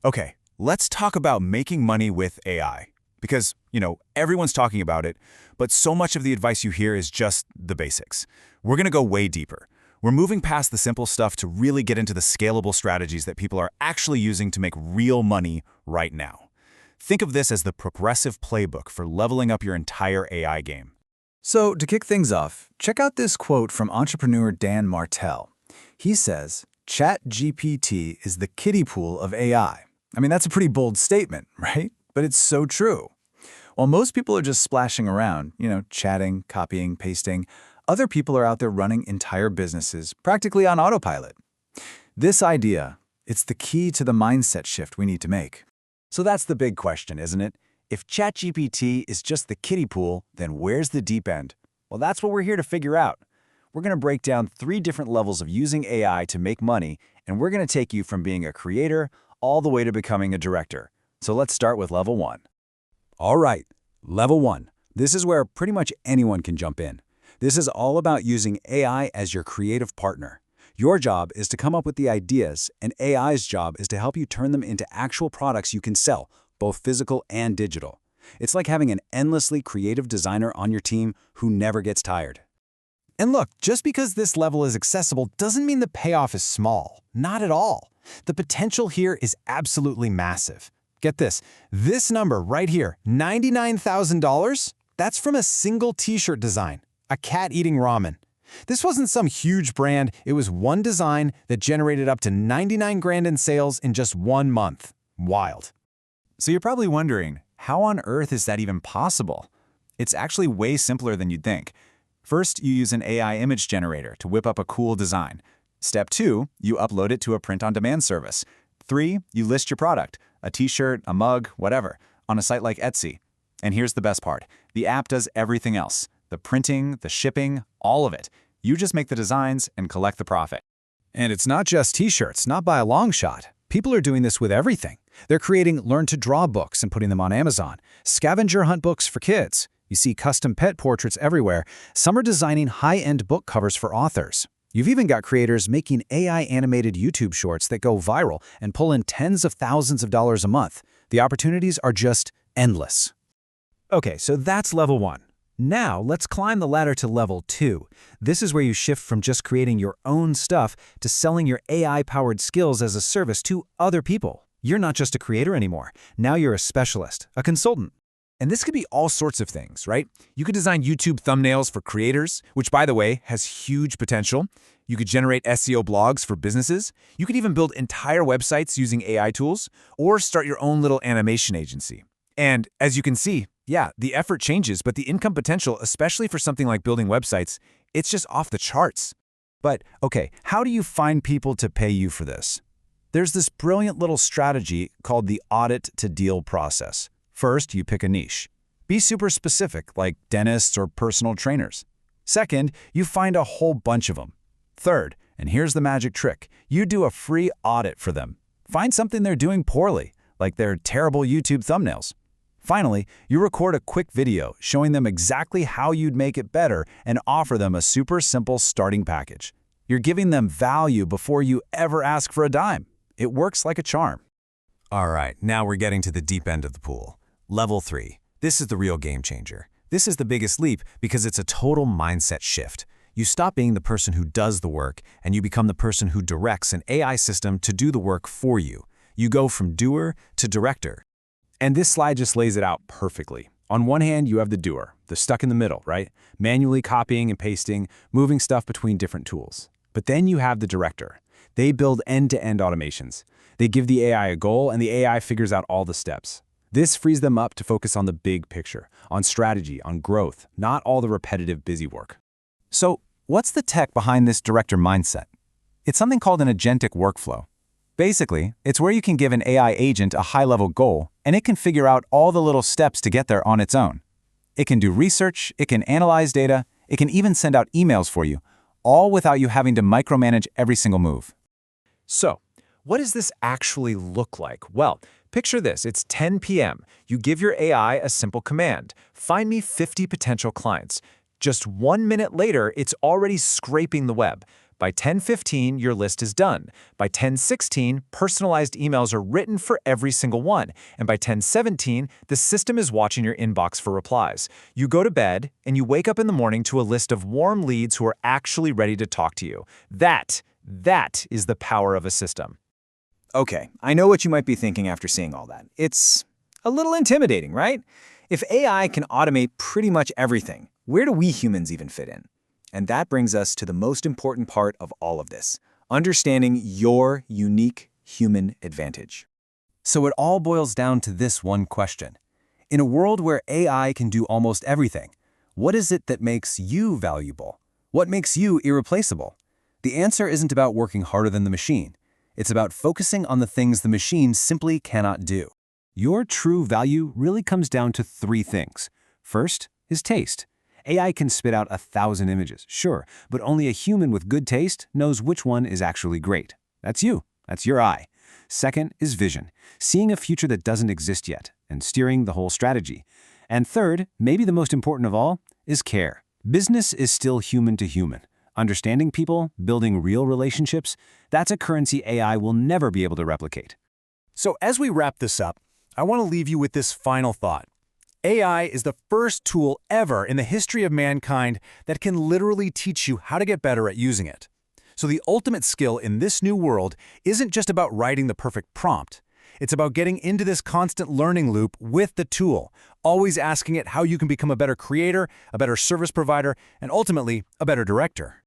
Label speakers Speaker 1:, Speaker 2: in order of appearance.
Speaker 1: Okay, let's talk about making money with AI. Because, everyone's talking about it, but so much of the advice you hear is just the basics. We're going to go way deeper. We're moving past the simple stuff to really get into the scalable strategies that people are actually using to make real money right now. Think of this as the progressive playbook for leveling up your entire AI game.
Speaker 2: So, to kick things off, check out this quote from entrepreneur Dan Martell. He says, ChatGPT is the kiddie pool of AI. I mean, that's a pretty bold statement, right? But it's so true. While most people are just splashing around, chatting, copying, pasting, other people are out there running entire businesses practically on autopilot. This idea, it's the key to the mindset shift we need to make.
Speaker 1: So that's the big question, isn't it? If ChatGPT is just the kiddie pool, then where's the deep end? Well, that's what we're here to figure out. We're going to break down 3 different levels of using AI to make money, and we're going to take you from being a creator all the way to becoming a director. So let's start with level 1.
Speaker 3: All right, level 1. This is where pretty much anyone can jump in. This is all about using AI as your creative partner. Your job is to come up with the ideas, and AI's job is to help you turn them into actual products you can sell, both physical and digital. It's like having an endlessly creative designer on your team who never gets tired.
Speaker 4: And look, just because this level is accessible doesn't mean the payoff is small. Not at all. The potential here is absolutely massive. Get this number right here, $99,000, that's from a single t-shirt design, a cat eating ramen. This wasn't some huge brand, it was one design that generated up to 99 grand in sales in just 1 month. Wild.
Speaker 1: So you're probably wondering, how on earth is that even possible? It's actually way simpler than you'd think. First, you use an AI image generator to whip up a cool design. Step 2, you upload it to a print-on-demand service. 3, you list your product, a t-shirt, a mug, whatever, on a site like Etsy. And here's the best part. The app does everything else. The printing, the shipping, all of it. You just make the designs and collect the profit.
Speaker 2: And it's not just t-shirts, not by a long shot. People are doing this with everything. They're creating learn-to-draw books and putting them on Amazon, scavenger hunt books for kids. You see custom pet portraits everywhere. Some are designing high-end book covers for authors. You've even got creators making AI-animated YouTube shorts that go viral and pull in tens of thousands of dollars a month. The opportunities are just endless. Okay, so that's level 1. Now, let's climb the ladder to level 2. This is where you shift from just creating your own stuff to selling your AI-powered skills as a service to other people. You're not just a creator anymore. Now you're a specialist, a consultant.
Speaker 4: And this could be all sorts of things, right? You could design YouTube thumbnails for creators, which, by the way, has huge potential. You could generate SEO blogs for businesses. You could even build entire websites using AI tools, or start your own little animation agency. And as you can see, yeah, the effort changes, but the income potential, especially for something like building websites, it's just off the charts.
Speaker 2: But, okay, how do you find people to pay you for this? There's this brilliant little strategy called the audit-to-deal process. First, you pick a niche. Be super specific, like dentists or personal trainers. Second, you find a whole bunch of them. Third, and here's the magic trick, you do a free audit for them. Find something they're doing poorly, like their terrible YouTube thumbnails. Finally, you record a quick video showing them exactly how you'd make it better and offer them a super simple starting package. You're giving them value before you ever ask for a dime. It works like a charm.
Speaker 4: All right, now we're getting to the deep end of the pool. Level 3. This is the real game changer. This is the biggest leap because it's a total mindset shift. You stop being the person who does the work, and you become the person who directs an AI system to do the work for you. You go from doer to director.
Speaker 2: And this slide just lays it out perfectly. On one hand, you have the doer, the stuck in the middle, right? Manually copying and pasting, moving stuff between different tools. But then you have the director. They build end-to-end automations. They give the AI a goal, and the AI figures out all the steps. This frees them up to focus on the big picture, on strategy, on growth, not all the repetitive busy work.
Speaker 1: So, what's the tech behind this director mindset? It's something called an agentic workflow. Basically, it's where you can give an AI agent a high-level goal, and it can figure out all the little steps to get there on its own. It can do research, it can analyze data, it can even send out emails for you, all without you having to micromanage every single move.
Speaker 4: So, what does this actually look like? Well, picture this. It's 10 p.m. You give your AI a simple command. Find me 50 potential clients. Just 1 minute later, it's already scraping the web.
Speaker 1: By 10:15, your list is done. By 10:16, personalized emails are written for every single one. And by 10:17, the system is watching your inbox for replies. You go to bed, and you wake up in the morning to a list of warm leads who are actually ready to talk to you. That is the power of a system.
Speaker 2: Okay, I know what you might be thinking after seeing all that. It's a little intimidating, right? If AI can automate pretty much everything, where do we humans even fit in? And that brings us to the most important part of all of this, understanding your unique human advantage. So it all boils down to this one question. In a world where AI can do almost everything, what is it that makes you valuable? What makes you irreplaceable? The answer isn't about working harder than the machine. It's about focusing on the things the machine simply cannot do. Your true value really comes down to three things. First is taste. AI can spit out 1,000 images, sure, but only a human with good taste knows which one is actually great. That's you. That's your eye. Second is vision, seeing a future that doesn't exist yet and steering the whole strategy. And third, maybe the most important of all, is care. Business is still human to human. Understanding people, building real relationships, that's a currency AI will never be able to replicate.
Speaker 4: So as we wrap this up, I want to leave you with this final thought. AI is the first tool ever in the history of mankind that can literally teach you how to get better at using it. So the ultimate skill in this new world isn't just about writing the perfect prompt. It's about getting into this constant learning loop with the tool, always asking it how you can become a better creator, a better service provider, and ultimately a better director.